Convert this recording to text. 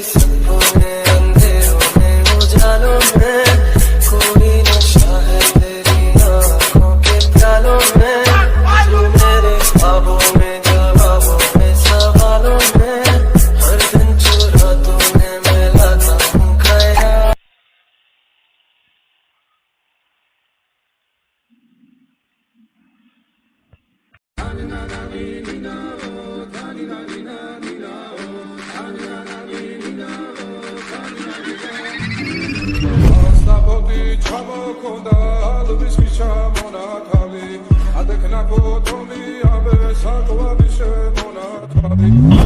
सपने अंधेरों में उजालों में कोई नशा है तेरी आँखों के प्यालों में जो मेरे ख्वाबों में जवाबों में सवालों में हर दिन चुरा तूने मैं लाता हूँ ख्याल Adekna po to mi ave sakwa bishe mona